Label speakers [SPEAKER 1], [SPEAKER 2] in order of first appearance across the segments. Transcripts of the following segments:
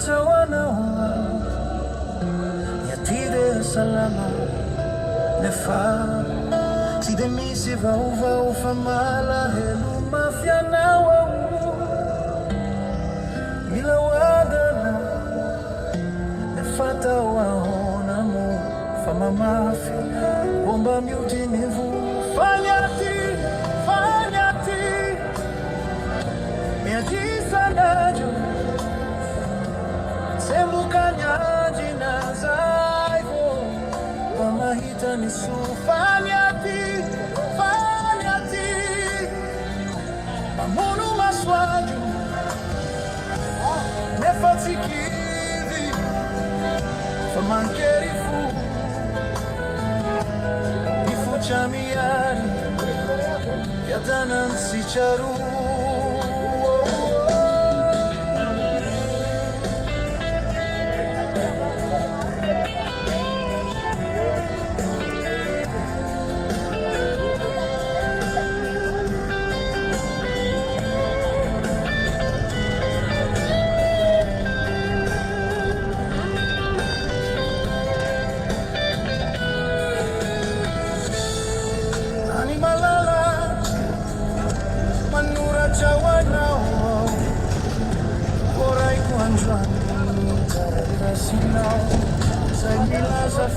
[SPEAKER 1] chawanao yatire salama nefa si de misy vaovao fa malahelo mafianao mila wadana nefa tao ahona mo fa mamafi bomba miutinivu fanyati miajisanajo sembukanya jinazaivo wamahita nisu fanyati mamunu maswaju nefatikivi famankerifu ifu chamiari yatanansi charu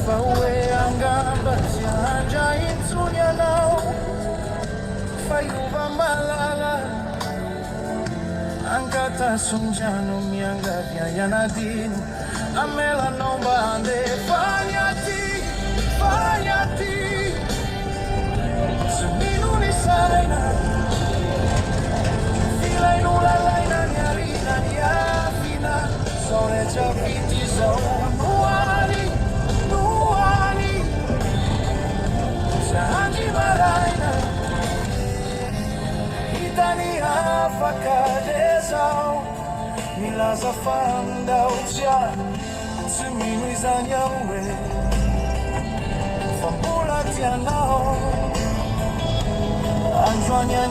[SPEAKER 1] Fawe angamba sianja insunya nao fayuva malala angata sunjano mianga vya yanadini amela nomba ande fanyati seminu ni saina fila inula laina nyarina nyafina sole chapiti zaunuani Sanji Maraina Itani Afakadezao Milaza Fanda Ucha Suminu Izanyawe Fambula Tianao Anjwanya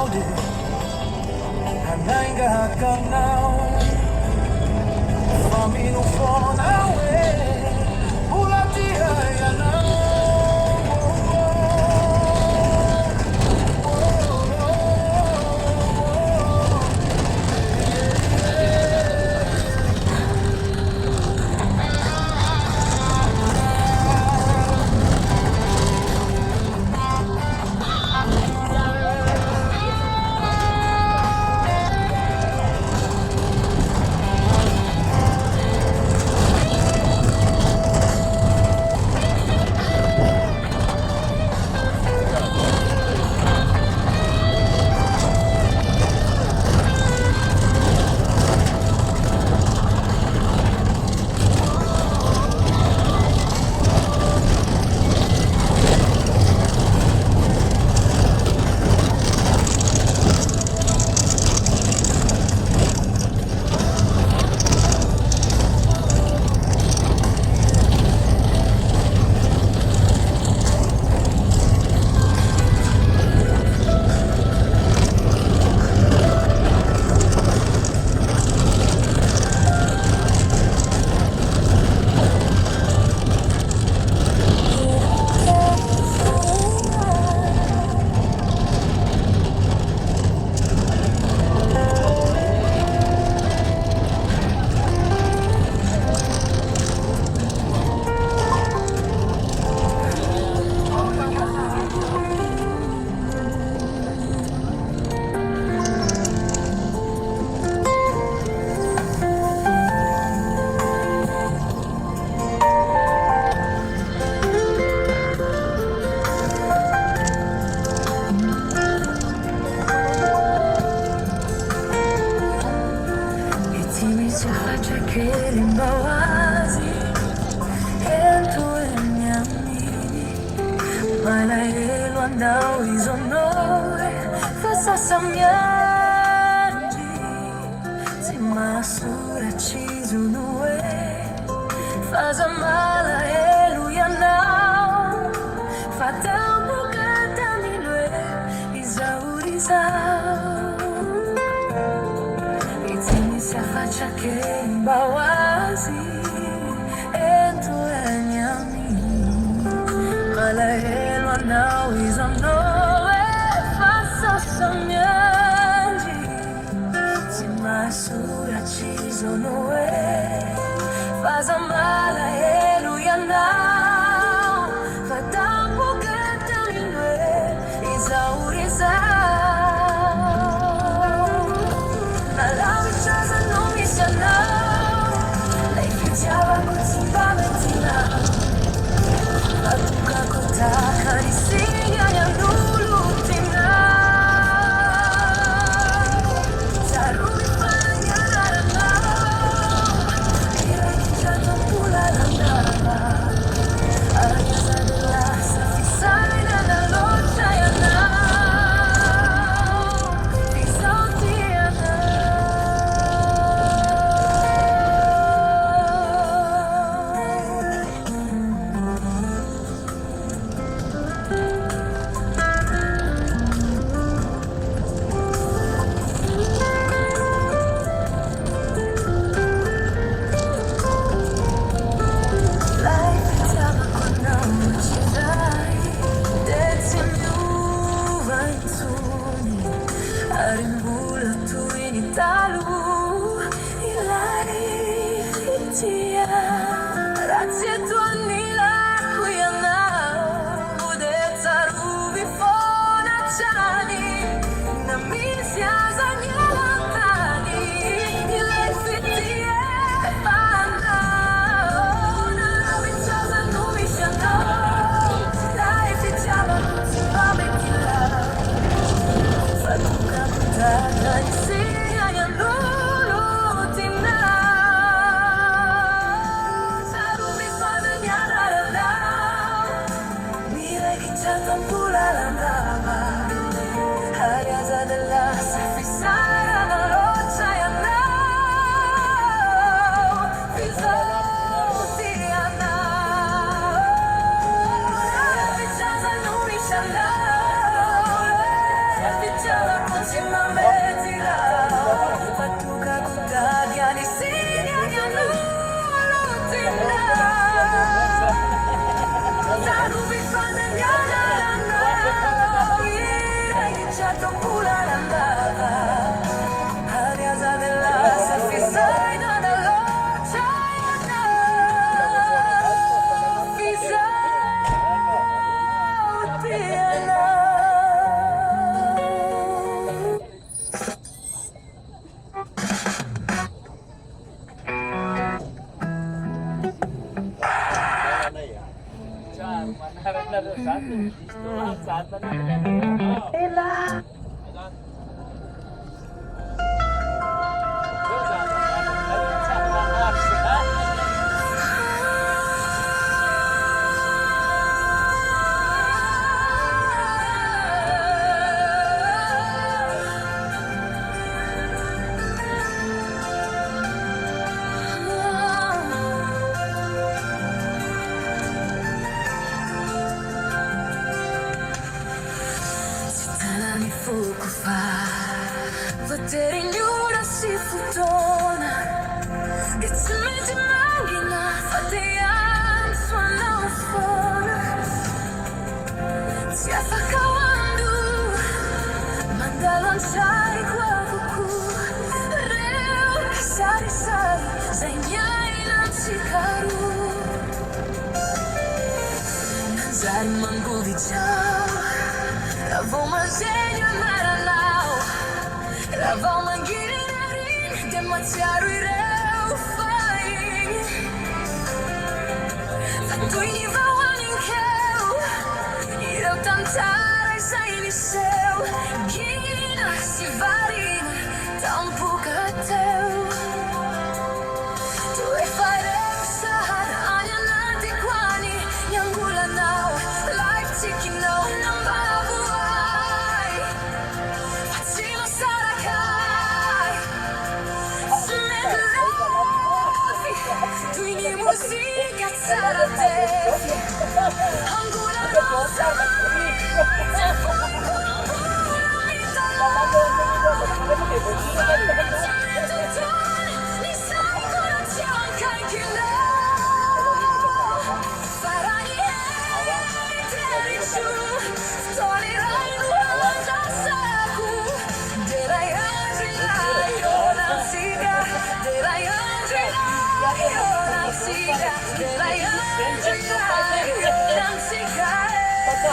[SPEAKER 1] Ode Kanainga Hakanao Faminu Fonawe Ulatia Yanao Now he's on nowhere, fasa samyandi, timasura chizu nuwe, fasa mala eluya now, fata bukata minwe, izauriza, itimi safacha chake mbawazi entuenyami malahelwa nawiza nowe fasa samyanji timasura chizo nowe faza malahelu ya nao fatambu kataminwe izauriza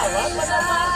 [SPEAKER 1] Salamat.